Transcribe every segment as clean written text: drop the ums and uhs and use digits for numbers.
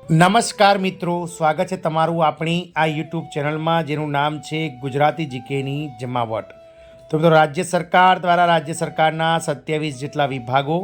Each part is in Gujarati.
નમસ્કાર મિત્રો, સ્વાગત છે તમારું આપણી આ યુટ્યુબ ચેનલમાં જેનું નામ છે ગુજરાતી જીકેની જમાવટ। તો મિત્રો, રાજ્ય સરકાર દ્વારા રાજ્ય સરકારના 27 જેટલા વિભાગો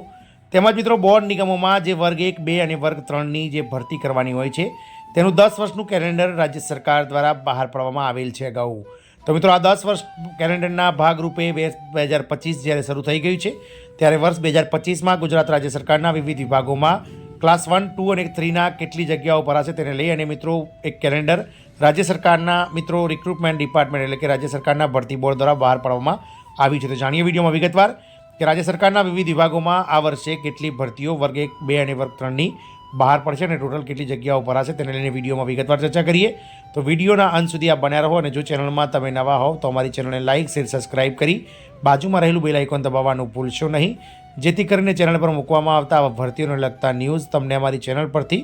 તેમજ મિત્રો બોર્ડ નિગમોમાં જે વર્ગ 1, 2 અને વર્ગ 3ની જે ભરતી કરવાની હોય છે તેનું 10 વર્ષનું કેલેન્ડર રાજ્ય સરકાર દ્વારા બહાર પાડવામાં આવેલ છે અગાઉ। તો મિત્રો, આ 10 વર્ષ કેલેન્ડરના ભાગરૂપે 2025 જ્યારે શરૂ થઈ ગયું છે ત્યારે વર્ષ 2025માં ગુજરાત રાજ્ય સરકારના વિવિધ વિભાગોમાં ક્લાસ 1, 2 અને 3ના કેટલી જગ્યાઓ ભરાશે તેને લઈ અને મિત્રો એક કેલેન્ડર રાજ્ય સરકારના મિત્રો રિક્રુટમેન્ટ ડિપાર્ટમેન્ટ એટલે કે રાજ્ય સરકારના ભરતી બોર્ડ દ્વારા બહાર પાડવામાં આવી છે। તો જાણીએ વિડીયોમાં વિગતવાર કે રાજ્ય સરકારના વિવિધ વિભાગોમાં આ વર્ષે કેટલી ભરતીઓ વર્ગ 1, 2 અને વર્ગ 3ની બહાર પડશે અને ટોટલ કેટલી જગ્યાઓ ભરાશે તેને લઈને વિડીયોમાં વિગતવાર ચર્ચા કરીએ। તો વિડીયોના અંત સુધી આપ બન્યા રહો અને જો ચેનલમાં તમે નવા હોવ તો અમારી ચેનલને લાઇક, શેર, સબસ્ક્રાઇબ કરી બાજુમાં રહેલું બેલ આઇકોન દબાવવાનું ભૂલશો નહીં, જેથી કરીને ચેનલ પર મૂકવામાં આવતા આવા ભરતીઓને લગતા ન્યૂઝ તમને અમારી ચેનલ પરથી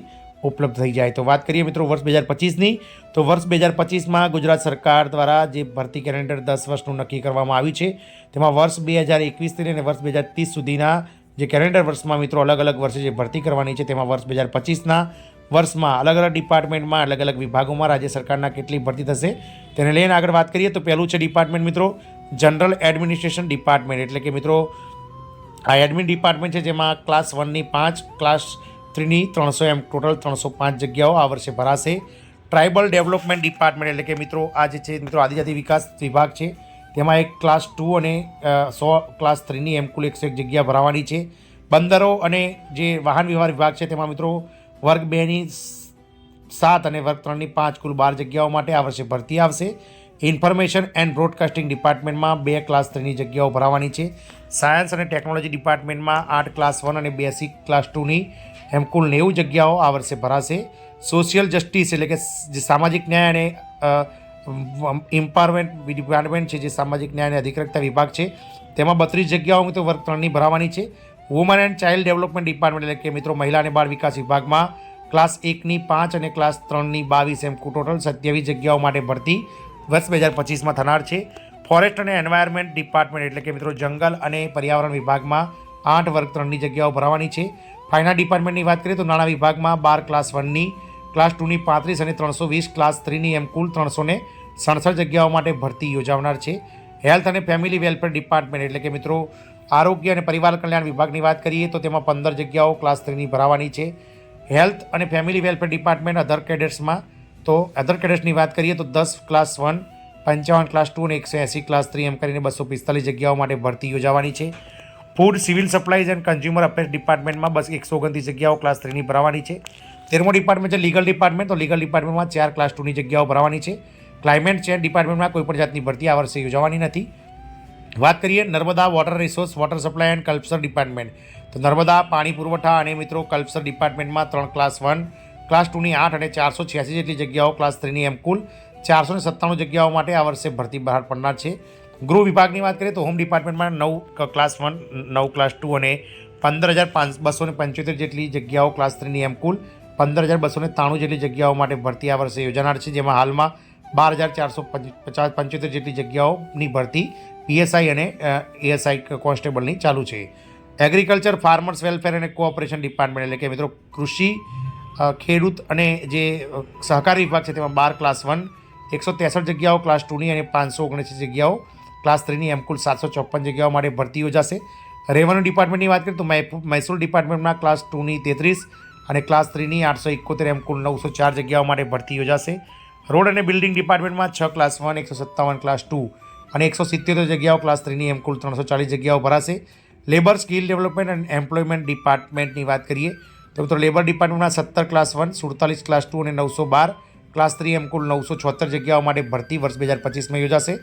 ઉપલબ્ધ થઈ જાય। તો વાત કરીએ મિત્રો વર્ષ 2025ની, તો વર્ષ 2025માં ગુજરાત સરકાર દ્વારા જે ભરતી કેલેન્ડર 10 વર્ષનું નક્કી કરવામાં આવ્યું છે તેમાં વર્ષ 2021થી અને વર્ષ 2030 સુધીના જે કેલેન્ડર વર્ષમાં મિત્રો અલગ અલગ વર્ષે જે ભરતી કરવાની છે તેમાં વર્ષ 2025ના વર્ષમાં અલગ અલગ ડિપાર્ટમેન્ટમાં અલગ અલગ વિભાગોમાં રાજ્ય સરકારના કેટલી ભરતી થશે તેને લઈને આગળ વાત કરીએ। તો પહેલું છે ડિપાર્ટમેન્ટ મિત્રો જનરલ એડમિનિસ્ટ્રેશન ડિપાર્ટમેન્ટ, એટલે કે મિત્રો આ એડમિન ડિપાર્ટમેન્ટ છે જેમાં ક્લાસ 1ની 5, ક્લાસ 3ની 300 એમ ટોટલ 305 જગ્યાઓ આ વર્ષે ભરાશે। ટ્રાઇબલ ડેવલપમેન્ટ ડિપાર્ટમેન્ટ એટલે કે મિત્રો આ જે છે મિત્રો આદિજાતિ વિકાસ વિભાગ છે તેમાં એક ક્લાસ 2 અને 100 ક્લાસ 3ની એમ કુલ 101 જગ્યા ભરાવાની છે। બંદરો અને જે વાહન વ્યવહાર વિભાગ છે તેમાં મિત્રો વર્ગ 2ની 7 અને વર્ગ 3ની 5 કુલ 12 જગ્યાઓ માટે આ વર્ષે ભરતી આવશે। ઇન્ફોર્મેશન એન્ડ બ્રોડકાસ્ટિંગ ડિપાર્ટમેન્ટમાં 2 ક્લાસ 3ની જગ્યાઓ ભરાવાની છે। સાયન્સ અને ટેકનોલોજી ડિપાર્ટમેન્ટમાં 8 ક્લાસ 1 અને 82 ક્લાસ 2ની એમ કુલ 90 જગ્યાઓ આ વર્ષે ભરાશે। સોશિયલ જસ્ટિસ એટલે કે જે સામાજિક ન્યાય અને એમ્પાવરમેન્ટ ડિપાર્ટમેન્ટ છે જે સામાજિક ન્યાય અને અધિકારિતા વિભાગ છે તેમાં 32 જગ્યાઓ મિત્રો વર્ગ 3ની ભરાવાની છે। Woman and child development department એટલે કે મિત્રો મહિલા અને બાળ વિકાસ વિભાગમાં ક્લાસ 1ની 5 અને ક્લાસ 3ની 22 એમ ટોટલ 27 જગ્યાઓ માટે ભરતી વર્ષ 2025માં થનાર છે। ફોરેસ્ટ અને એન્વાયરમેન્ટ ડિપાર્ટમેન્ટ એટલે કે મિત્રો જંગલ અને પર્યાવરણ વિભાગમાં 8 વર્ગ 3ની જગ્યાઓ ભરાવાની છે। ફાઇનાન્સ ડિપાર્ટમેન્ટની વાત કરીએ તો નાણાં વિભાગમાં 12 ક્લાસ 1ની, ક્લાસ 2ની 35 અને 320 ક્લાસ 3ની એમ કુલ 367 જગ્યાઓ માટે ભરતી યોજાનાર છે। હેલ્થ અને ફેમિલી વેલફેર ડિપાર્ટમેન્ટ એટલે કે મિત્રો આરોગ્ય અને પરિવાર કલ્યાણ વિભાગની વાત કરીએ તો તેમાં 15 જગ્યાઓ ક્લાસ 3ની ભરાવાની છે। હેલ્થ અને ફેમિલી વેલફેર ડિપાર્ટમેન્ટ અધર કેડેટ્સમાં તો અધર કેડેટ્સની વાત કરીએ તો 10 ક્લાસ 1, 55 ક્લાસ 2 અને 180 ક્લાસ 3 એમ કરીને 245 જગ્યાઓ માટે ભરતી યોજાવાની છે। Food, civil supplies and consumer affairs ડિપાર્ટમેન્ટમાં 129 જગ્યાઓ ક્લાસ 3ની ભરાવાની છે। 13મો ડિપાર્ટમેન્ટ છે લીગલ ડિપાર્ટમેન્ટ, તો લીગલ ડિપાર્ટમેન્ટમાં 4 ક્લાસ 2ની જગ્યાઓ ભરાવાની છે। ક્લાઇમેટ ચેન્જ ડિપાર્ટમેન્ટમાં કોઈપણ જાતની ભરતી આ વર્ષે યોજાવાની નથી। વાત કરીએ Narmada water resource, water supply and culture department, તો નર્મદા પાણી પુરવઠા અને મિત્રો કલ્ચર ડિપાર્ટમેન્ટમાં 3 ક્લાસ 1, ક્લાસ 2ની 8 અને 486 જેટલી જગ્યાઓ ક્લાસ 3ની એમ કુલ 497 જગ્યાઓ માટે આ વર્ષે ભરતી બહાર પડનાર છે। ગૃહ વિભાગની વાત કરીએ તો હોમ ડિપાર્ટમેન્ટમાં 9 ક્લાસ 1, 9 ક્લાસ 2 અને 15,275 જેટલી જગ્યાઓ ક્લાસ 3ની એમ કુલ 15,293 જેટલી જગ્યાઓ માટે ભરતી આ વર્ષે યોજાનાર છે, જેમાં હાલમાં 12,475 જેટલી જગ્યાઓની ભરતી પીએસઆઈ અને એએસઆઈ કોન્સ્ટેબલની ચાલુ છે। એગ્રીકલ્ચર, ફાર્મર્સ વેલફેર અને કોઓપરેશન ડિપાર્ટમેન્ટ એટલે કે મિત્રો કૃષિ, ખેડૂત અને જે સહકારી વિભાગ છે તેમાં 12 ક્લાસ 1, 163 જગ્યાઓ ક્લાસ 2ની અને 579 જગ્યાઓ ક્લાસ 3ની એમ કુલ 754 જગ્યાઓ માટે ભરતી યોજાશે। રેવન્યુ ડિપાર્ટમેન્ટની વાત કરીએ તો મહેસૂલ ડિપાર્ટમેન્ટમાં ક્લાસ 2ની 33 અને ક્લાસ 3ની 871 એમ કુલ 904 જગ્યાઓ માટે ભરતી યોજાશે। રોડ અને બિલ્ડિંગ ડિપાર્ટમેન્ટમાં 6 ક્લાસ 1, 157 ક્લાસ 2 અને 177 જગ્યાઓ ક્લાસ 3ની એમ કુલ 340 જગ્યાઓ ભરાશે। લેબર, સ્કિલ ડેવલપમેન્ટ અને એમ્પ્લોયમેન્ટ ડિપાર્ટમેન્ટની વાત કરીએ તો મિત્રો લેબર ડિપાર્ટમેન્ટમાં 17 ક્લાસ 1, 47 ક્લાસ 2 અને 912 ક્લાસ 3 એમ કુલ 976 જગ્યાઓ માટે ભરતી વર્ષ 2025માં યોજાશે।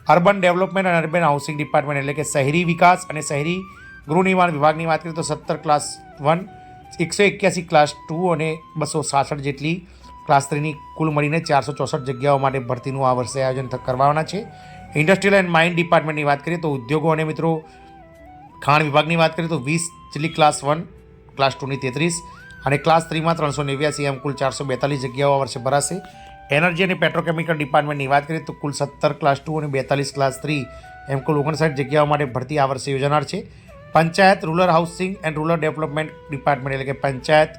અર્બન ડેવલપમેન્ટ અને અર્બન હાઉસિંગ ડિપાર્ટમેન્ટ એટલે કે શહેરી વિકાસ અને શહેરી ગૃહ નિર્માણ વિભાગની વાત કરીએ તો 17 ક્લાસ 1, 181 ક્લાસ 2 અને 266 જેટલી ક્લાસ 3ની કુલ મળીને 464 જગ્યાઓ માટે ભરતીનું આ વર્ષે આયોજન કરવાના છે। ઇન્ડસ્ટ્રીયલ એન્ડ માઇન ડિપાર્ટમેન્ટની વાત કરીએ તો ઉદ્યોગો અને મિત્રો ખાણ વિભાગની વાત કરીએ તો 20 જેટલી ક્લાસ 1, ક્લાસ 2ની 33 અને ક્લાસ 3માં 389 એમ કુલ 442 જગ્યાઓ આ વર્ષે ભરાશે। એનર્જી અને પેટ્રોકેમિકલ ડિપાર્ટમેન્ટની વાત કરીએ તો કુલ 17 ક્લાસ 2 અને 42 ક્લાસ 3 એમ કુલ 59 જગ્યાઓ માટે ભરતી આ વર્ષે યોજાનાર છે। Panchayat, rural housing and rural development department એટલે કે પંચાયત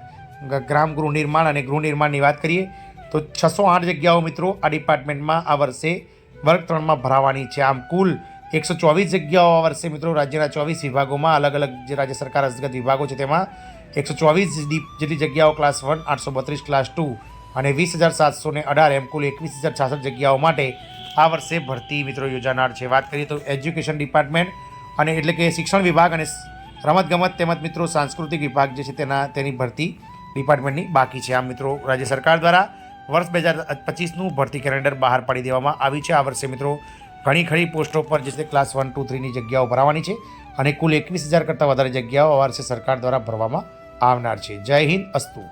ગ્રામ ગૃહ નિર્માણ અને ગૃહ નિર્માણની વાત કરીએ તો 608 જગ્યાઓ મિત્રો આ ડિપાર્ટમેન્ટમાં આ વર્ષે વર્ગ 3માં ભરાવાની છે. આમ કુલ 124 જગ્યાઓ આ વર્ષે મિત્રો રાજ્યના 24 વિભાગોમાં અલગ અલગ જે રાજ્ય સરકાર હસ્તગત વિભાગો છે તેમાં 124 જેટલી જગ્યાઓ ક્લાસ 1, 832 ક્લાસ 2 અને 20,718 એમ કુલ 21,066 જગ્યાઓ માટે આ વર્ષે ભરતી મિત્રો યોજાનાર છે. વાત કરીએ તો એજ્યુકેશન ડિપાર્ટમેન્ટ અને એટલે કે શિક્ષણ વિભાગ અને રમતગમત તેમજ મિત્રો સાંસ્કૃતિક વિભાગ જે છે તેની ભરતી ડિપાર્ટમેન્ટની બાકી છે. આમ મિત્રો રાજ્ય સરકાર દ્વારા વર્ષ 2025નું ભરતી કેલેન્ડર બહાર પાડી દેવામાં આવી છે. આ વર્ષે મિત્રો ઘણી ખરી પોસ્ટો પર જે છે ક્લાસ 1, 2, 3ની જગ્યાઓ ભરવાની છે અને કુલ 21,000 કરતાં વધારે જગ્યાઓ આ વર્ષે સરકાર દ્વારા ભરવામાં આવનાર છે. જય હિન્દ, અસ્તુ.